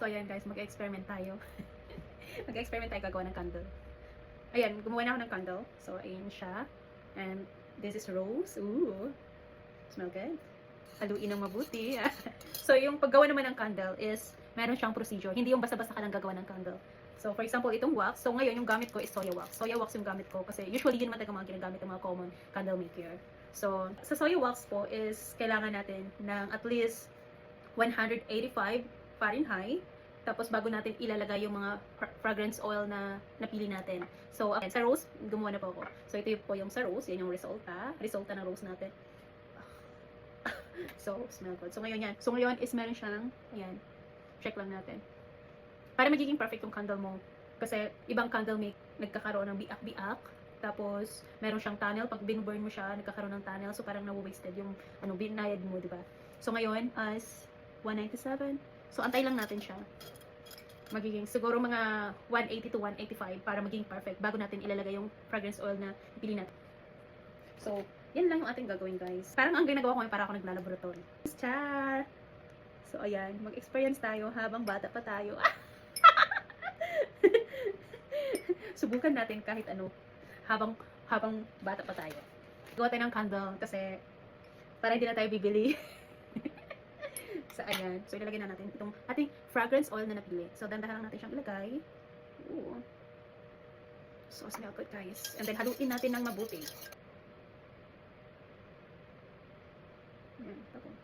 So, ayan guys, mag-experiment tayo. Mag-experiment tayo gagawa ng candle. Ayan, gumawa na ako ng candle. So, ayan siya. And this is rose. Ooh. Smell good. Haluin ng mabuti. So, yung paggawa naman ng candle is, meron siyang procedure. Hindi yung basta-basta ka lang gagawa ng candle. So, for example, itong wax. So, ngayon, yung gamit ko is soya wax. Soya wax yung gamit ko. Kasi usually, yun naman talaga mga ginagamit ng mga common candle maker. So, sa soya wax po is, kailangan natin ng at least 185 Fahrenheit. Tapos, bago natin ilalagay yung mga fragrance oil na napili natin. So, sa rose, gumawa na po ako. So, ito po yung sa rose. Yan yung resulta. Resulta ng rose natin. So, smell good. So, ngayon yan. So, ngayon is meron siyang, ayan, check lang natin. Para magiging perfect yung candle mo. Kasi, ibang candle make, nagkakaroon ng biak-biak. Tapos, meron siyang tunnel. Pag binuburn mo siya, nagkakaroon ng tunnel. So, parang na-wasted yung, binayad mo, diba? So, ngayon, as 197. So, antay lang natin siya. Magiging, siguro mga 180 to 185 para maging perfect bago natin ilalagay yung fragrance oil na pili natin. So, yan lang yung ating gagawin, guys. Parang ang ginagawa ko ngayon para ako naglalaboratory. Char! So, ayan. Mag-experience tayo habang bata pa tayo. Subukan natin kahit ano. Habang bata pa tayo. Gawa tayo ng candle kasi para hindi na tayo bibili. So, ayan. So, ilalagay na natin itong ating fragrance oil na napili. So, dandahan lang natin siyang ilagay. Ooh. So, smell good, guys. And then, haluin natin ng mabuti. Ayan, tapos.